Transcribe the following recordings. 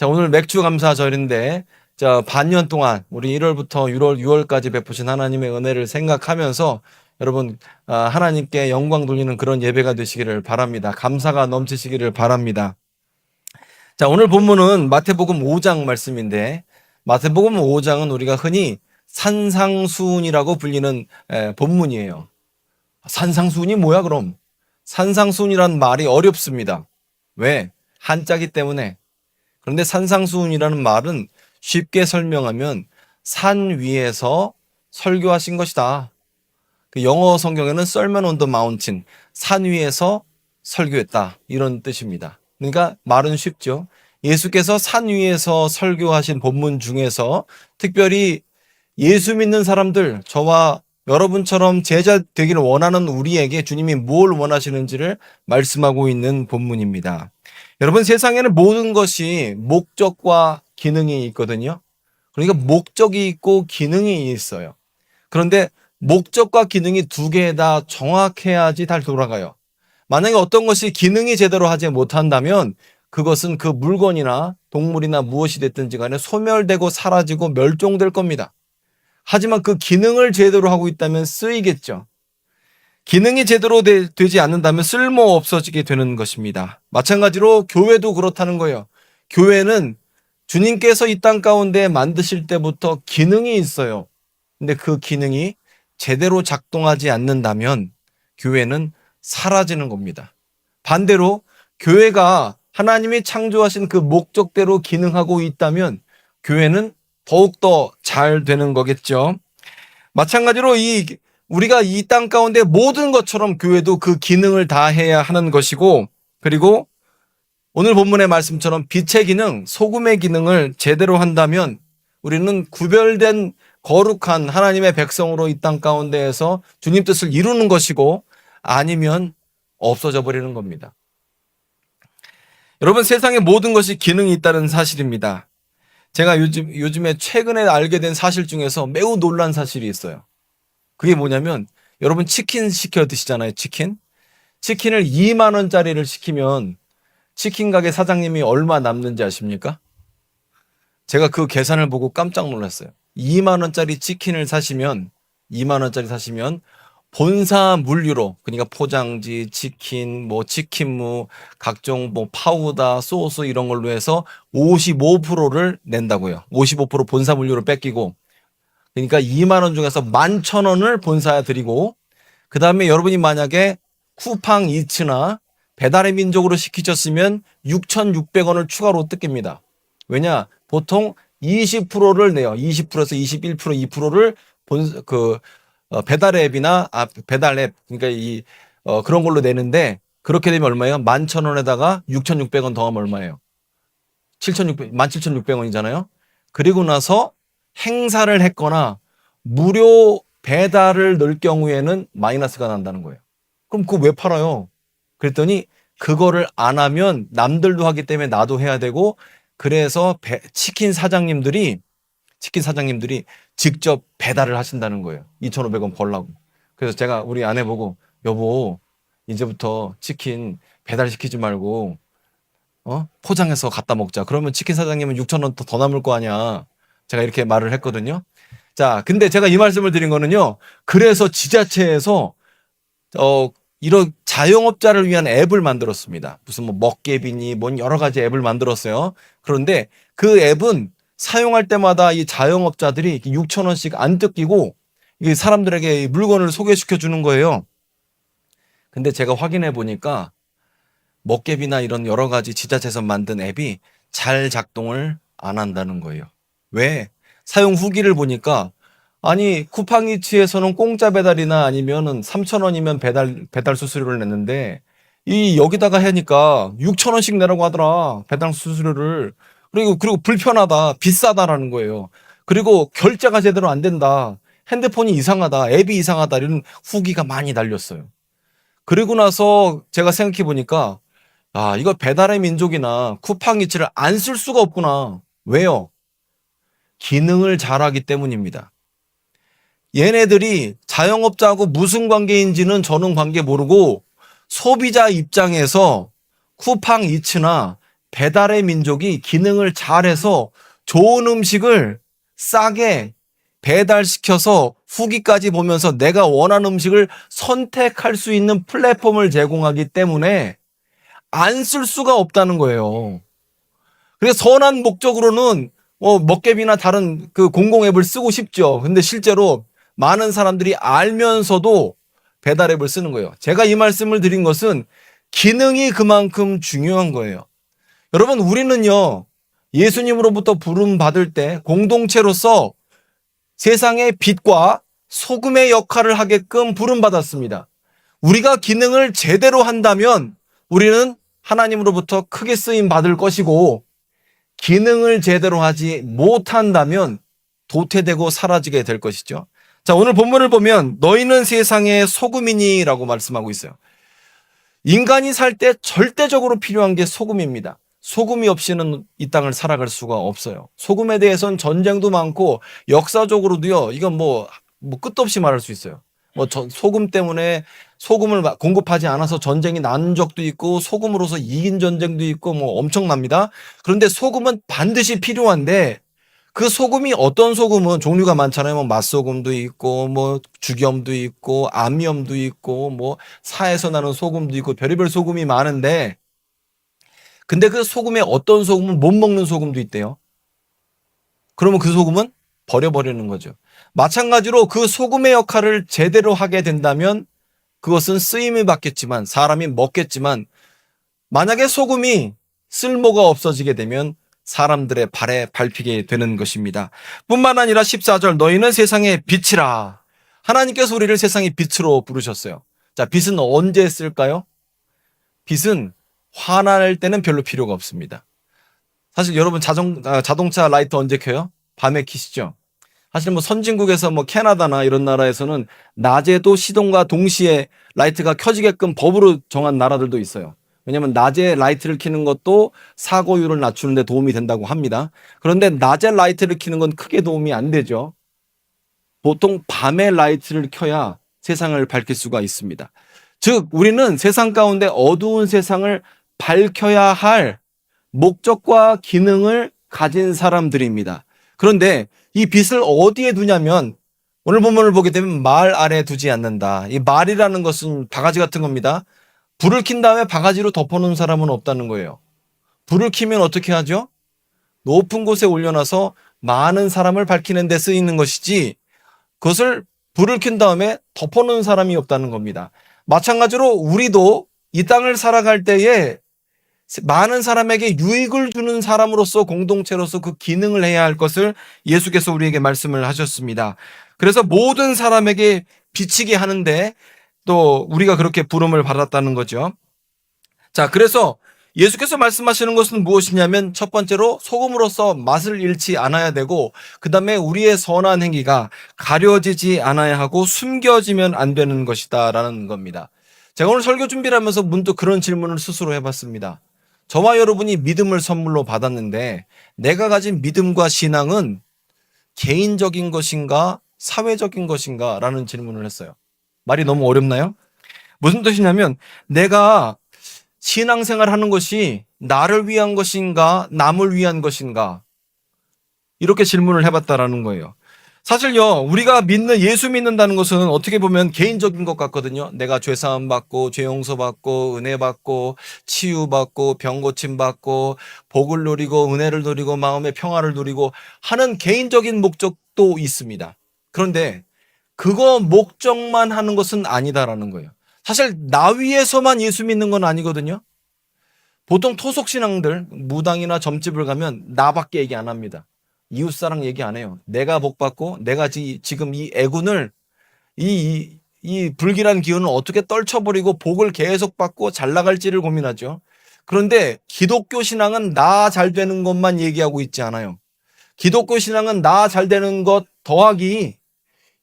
자, 오늘 맥주 감사절인데, 자, 반년 동안 우리 1월부터 6월까지 베푸신 하나님의 은혜를 생각하면서 여러분, 하나님께 영광 돌리는 그런 예배가 되시기를 바랍니다. 감사가 넘치시기를 바랍니다. 자, 오늘 본문은 마태복음 5장 말씀인데, 마태복음 5장은 우리가 흔히 산상수훈이라고 불리는 본문이에요. 산상수훈이 뭐야, 그럼? 산상수훈이란 말이 어렵습니다. 왜? 한자기 때문에. 그런데 산상수훈이라는 말은 쉽게 설명하면 산 위에서 설교하신 것이다. 그 영어 성경에는 Sermon on the Mountain, 산 위에서 설교했다, 이런 뜻입니다. 그러니까 말은 쉽죠. 예수께서 산 위에서 설교하신 본문 중에서 특별히 예수 믿는 사람들, 저와 여러분처럼 제자 되기를 원하는 우리에게 주님이 뭘 원하시는지를 말씀하고 있는 본문입니다. 여러분, 세상에는 모든 것이 목적과 기능이 있거든요. 그러니까 목적이 있고 기능이 있어요. 그런데 목적과 기능이 두 개 다 정확해야지 잘 돌아가요. 만약에 어떤 것이 기능이 제대로 하지 못한다면 그것은 그 물건이나 동물이나 무엇이 됐든지 간에 소멸되고 사라지고 멸종될 겁니다. 하지만 그 기능을 제대로 하고 있다면 쓰이겠죠. 기능이 제대로 되지 않는다면 쓸모 없어지게 되는 것입니다. 마찬가지로 교회도 그렇다는 거예요. 교회는 주님께서 이 땅 가운데 만드실 때부터 기능이 있어요. 근데 그 기능이 제대로 작동하지 않는다면 교회는 사라지는 겁니다. 반대로 교회가 하나님이 창조하신 그 목적대로 기능하고 있다면 교회는 더욱더 잘 되는 거겠죠. 마찬가지로 우리가 이 땅 가운데 모든 것처럼 교회도 그 기능을 다 해야 하는 것이고, 그리고 오늘 본문의 말씀처럼 빛의 기능, 소금의 기능을 제대로 한다면 우리는 구별된 거룩한 하나님의 백성으로 이 땅 가운데에서 주님 뜻을 이루는 것이고, 아니면 없어져 버리는 겁니다. 여러분, 세상에 모든 것이 기능이 있다는 사실입니다. 제가 요즘에 최근에 알게 된 사실 중에서 매우 놀란 사실이 있어요. 그게 뭐냐면, 여러분 치킨 시켜 드시잖아요, 치킨. 치킨을 2만 원짜리를 시키면 치킨 가게 사장님이 얼마 남는지 아십니까? 제가 그 계산을 보고 깜짝 놀랐어요. 2만 원짜리 치킨을 사시면, 2만 원짜리 사시면 본사 물류로, 그러니까 포장지, 치킨, 치킨무, 각종 파우더, 소스 이런 걸로 해서 55%를 낸다고요. 55% 본사 물류로 뺏기고, 그러니까 2만 원 중에서 11,000원을 본사에 드리고, 그 다음에 여러분이 만약에 쿠팡 이츠나 배달의 민족으로 시키셨으면 6,600원을 추가로 뜯깁니다. 왜냐? 보통 20%를 내요. 20%에서 21%, 2%를 배달 앱이나 배달 앱, 그러니까 그런 걸로 내는데, 그렇게 되면 얼마예요? 11,000원에다가 6,600원 더하면 얼마예요? 17,600원이잖아요. 그리고 나서 행사를 했거나 무료 배달을 넣을 경우에는 마이너스가 난다는 거예요. 그럼 그거 왜 팔아요? 그랬더니 그거를 안 하면 남들도 하기 때문에 나도 해야 되고, 그래서 치킨 사장님들이 직접 배달을 하신다는 거예요. 2,500원 벌라고. 그래서 제가 우리 아내 보고, 여보, 이제부터 치킨 배달시키지 말고 포장해서 갖다 먹자. 그러면 치킨 사장님은 6,000원 더 남을 거 아니야. 제가 이렇게 말을 했거든요. 자, 근데 제가 이 말씀을 드린 거는요, 그래서 지자체에서 이런 자영업자를 위한 앱을 만들었습니다. 무슨 먹개비니 여러 가지 앱을 만들었어요. 그런데 그 앱은 사용할 때마다 이 자영업자들이 6,000원씩 안 뜯기고 사람들에게 물건을 소개시켜 주는 거예요. 근데 제가 확인해 보니까 먹개비나 이런 여러 가지 지자체에서 만든 앱이 잘 작동을 안 한다는 거예요. 왜? 사용 후기를 보니까, 아니, 쿠팡이츠에서는 공짜 배달이나 아니면은 3,000원이면 배달 수수료를 냈는데, 여기다가 하니까 6,000원씩 내라고 하더라, 배달 수수료를. 그리고 불편하다, 비싸다라는 거예요. 그리고 결제가 제대로 안 된다, 핸드폰이 이상하다, 앱이 이상하다, 이런 후기가 많이 달렸어요. 그리고 나서 제가 생각해 보니까, 이거 배달의 민족이나 쿠팡이츠를 안 쓸 수가 없구나. 왜요? 기능을 잘하기 때문입니다. 얘네들이 자영업자하고 무슨 관계인지는 저는 관계 모르고, 소비자 입장에서 쿠팡이츠나 배달의 민족이 기능을 잘해서 좋은 음식을 싸게 배달시켜서 후기까지 보면서 내가 원하는 음식을 선택할 수 있는 플랫폼을 제공하기 때문에 안 쓸 수가 없다는 거예요. 그래서 선한 목적으로는 먹개비나 다른 그 공공 앱을 쓰고 싶죠. 근데 실제로 많은 사람들이 알면서도 배달 앱을 쓰는 거예요. 제가 이 말씀을 드린 것은 기능이 그만큼 중요한 거예요. 여러분, 우리는요, 예수님으로부터 부름 받을 때 공동체로서 세상의 빛과 소금의 역할을 하게끔 부름 받았습니다. 우리가 기능을 제대로 한다면 우리는 하나님으로부터 크게 쓰임 받을 것이고, 기능을 제대로 하지 못한다면 도태되고 사라지게 될 것이죠. 자, 오늘 본문을 보면 너희는 세상의 소금이니라고 말씀하고 있어요. 인간이 살 때 절대적으로 필요한 게 소금입니다. 소금이 없이는 이 땅을 살아갈 수가 없어요. 소금에 대해서는 전쟁도 많고 역사적으로도요, 이건 뭐 끝도 없이 말할 수 있어요. 소금 때문에 소금을 공급하지 않아서 전쟁이 난 적도 있고 소금으로서 이긴 전쟁도 있고 엄청납니다. 그런데 소금은 반드시 필요한데 그 소금이 어떤 소금은 종류가 많잖아요. 맛소금도 있고 죽염도 있고 암염도 있고 사에서 나는 소금도 있고 별의별 소금이 많은데, 근데 그 소금에 어떤 소금은 못 먹는 소금도 있대요. 그러면 그 소금은 버려버리는 거죠. 마찬가지로 그 소금의 역할을 제대로 하게 된다면 그것은 쓰임을 받겠지만 사람이 먹겠지만, 만약에 소금이 쓸모가 없어지게 되면 사람들의 발에 밟히게 되는 것입니다. 뿐만 아니라 14절 너희는 세상의 빛이라. 하나님께서 우리를 세상의 빛으로 부르셨어요. 자, 빛은 언제 쓸까요? 빛은 화날 때는 별로 필요가 없습니다. 사실 여러분 자동차 라이트 언제 켜요? 밤에 켜시죠. 사실 선진국에서 캐나다나 이런 나라에서는 낮에도 시동과 동시에 라이트가 켜지게끔 법으로 정한 나라들도 있어요. 왜냐하면 낮에 라이트를 켜는 것도 사고율을 낮추는 데 도움이 된다고 합니다. 그런데 낮에 라이트를 켜는 건 크게 도움이 안 되죠. 보통 밤에 라이트를 켜야 세상을 밝힐 수가 있습니다. 즉 우리는 세상 가운데 어두운 세상을 밝혀야 할 목적과 기능을 가진 사람들입니다. 그런데 이 빛을 어디에 두냐면 오늘 본문을 보게 되면 말 아래 두지 않는다. 이 말이라는 것은 바가지 같은 겁니다. 불을 킨 다음에 바가지로 덮어놓은 사람은 없다는 거예요. 불을 켜면 어떻게 하죠? 높은 곳에 올려놔서 많은 사람을 밝히는 데 쓰이는 것이지 그것을 불을 킨 다음에 덮어놓은 사람이 없다는 겁니다. 마찬가지로 우리도 이 땅을 살아갈 때에 많은 사람에게 유익을 주는 사람으로서 공동체로서 그 기능을 해야 할 것을 예수께서 우리에게 말씀을 하셨습니다. 그래서 모든 사람에게 비치게 하는데 또 우리가 그렇게 부름을 받았다는 거죠. 자, 그래서 예수께서 말씀하시는 것은 무엇이냐면 첫 번째로 소금으로서 맛을 잃지 않아야 되고, 그 다음에 우리의 선한 행위가 가려지지 않아야 하고 숨겨지면 안 되는 것이다 라는 겁니다. 제가 오늘 설교 준비를 하면서 문득 그런 질문을 스스로 해봤습니다. 저와 여러분이 믿음을 선물로 받았는데 내가 가진 믿음과 신앙은 개인적인 것인가 사회적인 것인가 라는 질문을 했어요. 말이 너무 어렵나요? 무슨 뜻이냐면 내가 신앙생활 하는 것이 나를 위한 것인가 남을 위한 것인가, 이렇게 질문을 해봤다라는 거예요. 사실요, 우리가 예수 믿는다는 것은 어떻게 보면 개인적인 것 같거든요. 내가 죄사함 받고 죄 용서 받고 은혜 받고 치유 받고 병 고침 받고 복을 누리고 은혜를 누리고 마음의 평화를 누리고 하는 개인적인 목적도 있습니다. 그런데 그거 목적만 하는 것은 아니다라는 거예요. 사실 나 위해서만 예수 믿는 건 아니거든요. 보통 토속신앙들 무당이나 점집을 가면 나밖에 얘기 안 합니다. 이웃사랑 얘기 안 해요. 내가 복 받고 내가 지금 이 애군을 이 불길한 기운을 어떻게 떨쳐버리고 복을 계속 받고 잘 나갈지를 고민하죠. 그런데 기독교 신앙은 나 잘 되는 것만 얘기하고 있지 않아요. 기독교 신앙은 나 잘 되는 것 더하기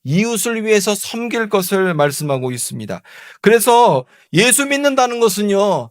이웃을 위해서 섬길 것을 말씀하고 있습니다. 그래서 예수 믿는다는 것은요,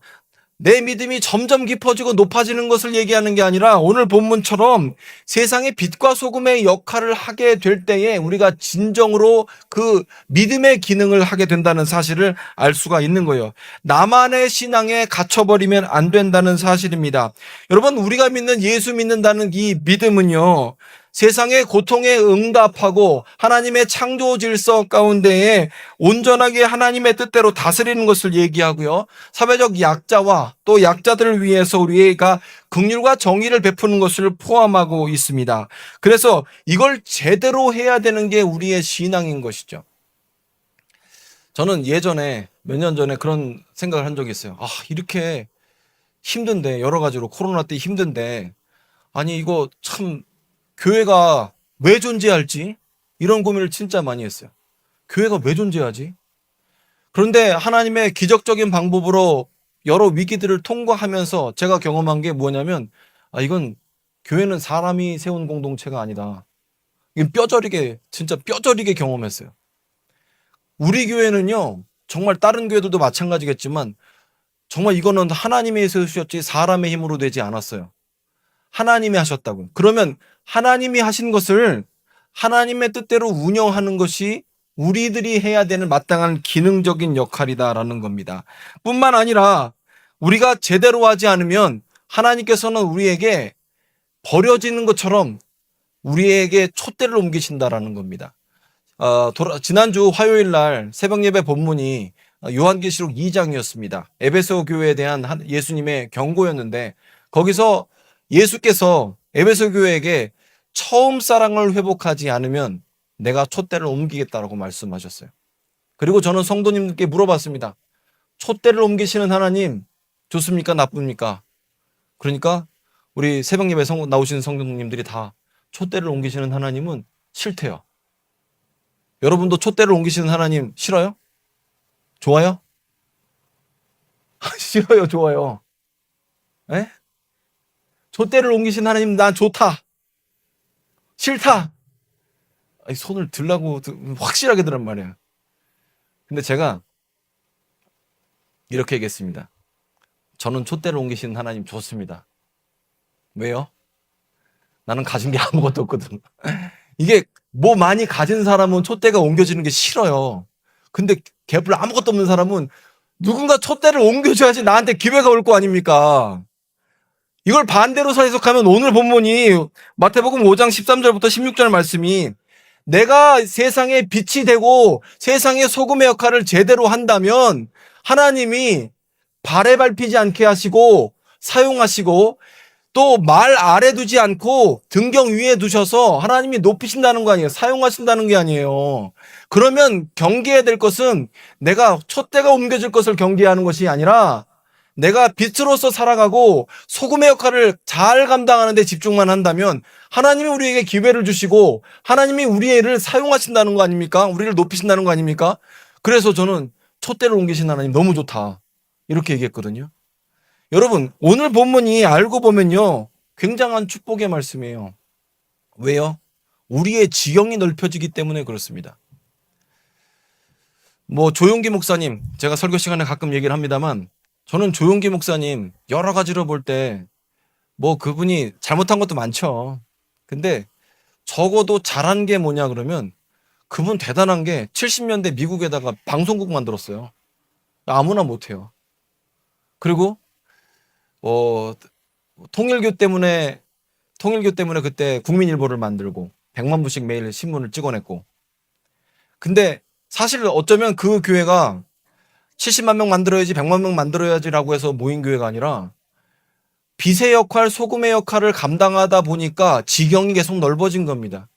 내 믿음이 점점 깊어지고 높아지는 것을 얘기하는 게 아니라 오늘 본문처럼 세상의 빛과 소금의 역할을 하게 될 때에 우리가 진정으로 그 믿음의 기능을 하게 된다는 사실을 알 수가 있는 거예요. 나만의 신앙에 갇혀버리면 안 된다는 사실입니다. 여러분, 우리가 믿는 예수 믿는다는 이 믿음은요, 세상의 고통에 응답하고 하나님의 창조 질서 가운데에 온전하게 하나님의 뜻대로 다스리는 것을 얘기하고요. 사회적 약자와 또 약자들을 위해서 우리가 긍휼과 정의를 베푸는 것을 포함하고 있습니다. 그래서 이걸 제대로 해야 되는 게 우리의 신앙인 것이죠. 저는 예전에 몇 년 전에 그런 생각을 한 적이 있어요. 이렇게 힘든데, 여러 가지로 코로나 때 힘든데, 아니 이거 참 교회가 왜 존재할지 이런 고민을 진짜 많이 했어요. 교회가 왜 존재하지? 그런데 하나님의 기적적인 방법으로 여러 위기들을 통과하면서 제가 경험한 게 뭐냐면, 이건 교회는 사람이 세운 공동체가 아니다. 이건 진짜 뼈저리게 경험했어요. 우리 교회는요, 정말 다른 교회들도 마찬가지겠지만 정말 이거는 하나님이 세우셨지 사람의 힘으로 되지 않았어요. 하나님이 하셨다고요. 그러면 하나님이 하신 것을 하나님의 뜻대로 운영하는 것이 우리들이 해야 되는 마땅한 기능적인 역할이다라는 겁니다. 뿐만 아니라 우리가 제대로 하지 않으면 하나님께서는 우리에게 버려지는 것처럼 우리에게 촛대를 옮기신다라는 겁니다. 지난주 화요일 날 새벽 예배 본문이 요한계시록 2장이었습니다. 에베소 교회에 대한 예수님의 경고였는데, 거기서 예수께서 에베소 교회에게 처음 사랑을 회복하지 않으면 내가 촛대를 옮기겠다라고 말씀하셨어요. 그리고 저는 성도님들께 물어봤습니다. 촛대를 옮기시는 하나님 좋습니까? 나쁩니까? 그러니까 우리 새벽 예배 나오시는 성도님들이 다 촛대를 옮기시는 하나님은 싫대요. 여러분도 촛대를 옮기시는 하나님 싫어요? 좋아요? 싫어요, 좋아요? 에? 촛대를 옮기신 하나님 난 좋다. 싫다. 손을 들라고 확실하게 들란 말이에요. 근데 제가 이렇게 얘기했습니다. 저는 촛대를 옮기시는 하나님 좋습니다. 왜요? 나는 가진 게 아무것도 없거든. 이게 뭐 많이 가진 사람은 촛대가 옮겨지는 게 싫어요. 근데 개뿔 아무것도 없는 사람은 누군가 촛대를 옮겨줘야지 나한테 기회가 올 거 아닙니까? 이걸 반대로 해석하면 오늘 본문이 마태복음 5장 13절부터 16절 말씀이 내가 세상에 빛이 되고 세상의 소금의 역할을 제대로 한다면 하나님이 발에 밟히지 않게 하시고 사용하시고 또 말 아래 두지 않고 등경 위에 두셔서 하나님이 높이신다는 거 아니에요. 사용하신다는 게 아니에요. 그러면 경계해야 될 것은 내가 촛대가 옮겨질 것을 경계하는 것이 아니라 내가 빛으로서 살아가고 소금의 역할을 잘 감당하는 데 집중만 한다면 하나님이 우리에게 기회를 주시고 하나님이 우리를 사용하신다는 거 아닙니까? 우리를 높이신다는 거 아닙니까? 그래서 저는 촛대를 옮기신 하나님 너무 좋다. 이렇게 얘기했거든요. 여러분, 오늘 본문이 알고 보면요, 굉장한 축복의 말씀이에요. 왜요? 우리의 지경이 넓혀지기 때문에 그렇습니다. 조용기 목사님, 제가 설교 시간에 가끔 얘기를 합니다만, 저는 조용기 목사님 여러 가지로 볼 때 그분이 잘못한 것도 많죠. 근데 적어도 잘한 게 뭐냐 그러면 그분 대단한 게 70년대 미국에다가 방송국 만들었어요. 아무나 못해요. 그리고 통일교 때문에 그때 국민일보를 만들고 100만 부씩 매일 신문을 찍어냈고, 근데 사실 어쩌면 그 교회가 70만 명 만들어야지 100만 명 만들어야지라고 해서 모인 교회가 아니라 빛의 역할, 소금의 역할을 감당하다 보니까 지경이 계속 넓어진 겁니다.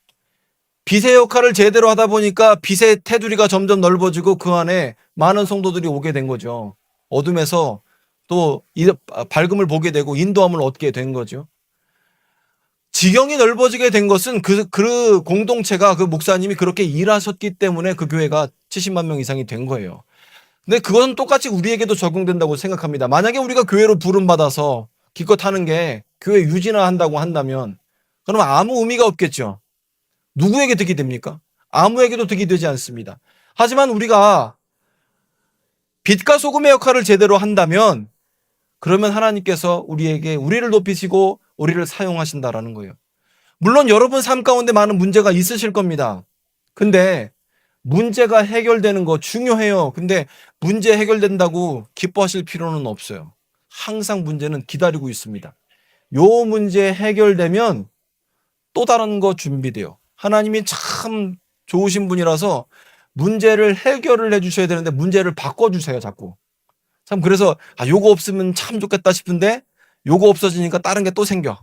빛의 역할을 제대로 하다 보니까 빛의 테두리가 점점 넓어지고 그 안에 많은 성도들이 오게 된 거죠. 어둠에서 또 밝음을 보게 되고 인도함을 얻게 된 거죠. 지경이 넓어지게 된 것은 그 공동체가, 그 목사님이 그렇게 일하셨기 때문에 그 교회가 70만 명 이상이 된 거예요. 근데 그건 똑같이 우리에게도 적용된다고 생각합니다. 만약에 우리가 교회로 부름받아서 기껏 하는 게 교회 유지나 한다고 한다면 그러면 아무 의미가 없겠죠. 누구에게 득이 됩니까? 아무에게도 득이 되지 않습니다. 하지만 우리가 빛과 소금의 역할을 제대로 한다면 그러면 하나님께서 우리를 높이시고 우리를 사용하신다라는 거예요. 물론 여러분 삶 가운데 많은 문제가 있으실 겁니다. 근데 문제가 해결되는 거 중요해요. 근데 문제 해결된다고 기뻐하실 필요는 없어요. 항상 문제는 기다리고 있습니다. 요 문제 해결되면 또 다른 거 준비돼요. 하나님이 참 좋으신 분이라서 문제를 해결을 해주셔야 되는데 문제를 바꿔주세요, 자꾸. 참 그래서 요거 없으면 참 좋겠다 싶은데 요거 없어지니까 다른 게 또 생겨.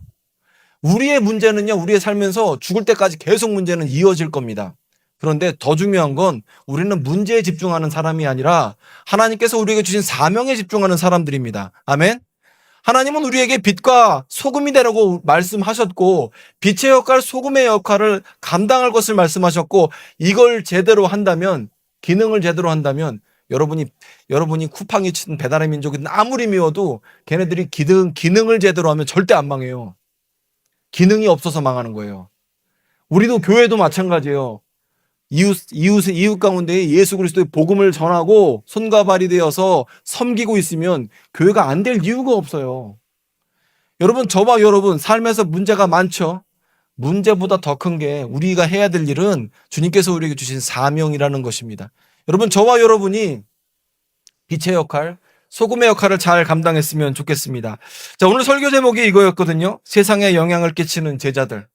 우리의 문제는요, 우리의 살면서 죽을 때까지 계속 문제는 이어질 겁니다. 그런데 더 중요한 건 우리는 문제에 집중하는 사람이 아니라 하나님께서 우리에게 주신 사명에 집중하는 사람들입니다. 아멘. 하나님은 우리에게 빛과 소금이 되라고 말씀하셨고 빛의 역할, 소금의 역할을 감당할 것을 말씀하셨고 이걸 제대로 한다면, 기능을 제대로 한다면 여러분이 쿠팡이 친 배달의 민족이 아무리 미워도 걔네들이 기능을 제대로 하면 절대 안 망해요. 기능이 없어서 망하는 거예요. 우리도 교회도 마찬가지예요. 이웃 가운데 예수 그리스도의 복음을 전하고 손과 발이 되어서 섬기고 있으면 교회가 안 될 이유가 없어요. 여러분, 저와 여러분 삶에서 문제가 많죠. 문제보다 더 큰 게 우리가 해야 될 일은 주님께서 우리에게 주신 사명이라는 것입니다. 여러분, 저와 여러분이 빛의 역할, 소금의 역할을 잘 감당했으면 좋겠습니다. 자, 오늘 설교 제목이 이거였거든요. 세상에 영향을 끼치는 제자들.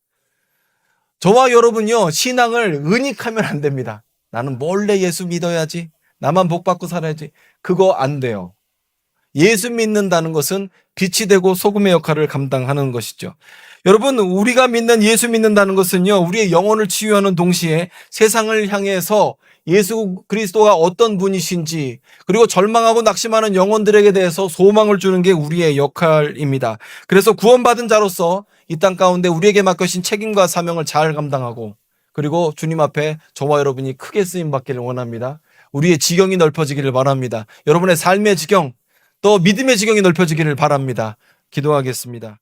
저와 여러분요, 신앙을 은닉하면 안 됩니다. 나는 몰래 예수 믿어야지. 나만 복 받고 살아야지. 그거 안 돼요. 예수 믿는다는 것은 빛이 되고 소금의 역할을 감당하는 것이죠. 여러분, 우리가 믿는 예수 믿는다는 것은요, 우리의 영혼을 치유하는 동시에 세상을 향해서 예수 그리스도가 어떤 분이신지, 그리고 절망하고 낙심하는 영혼들에게 대해서 소망을 주는 게 우리의 역할입니다. 그래서 구원받은 자로서 이 땅 가운데 우리에게 맡겨진 책임과 사명을 잘 감당하고, 그리고 주님 앞에 저와 여러분이 크게 쓰임 받기를 원합니다. 우리의 지경이 넓어지기를 바랍니다. 여러분의 삶의 지경, 또 믿음의 지경이 넓혀지기를 바랍니다. 기도하겠습니다.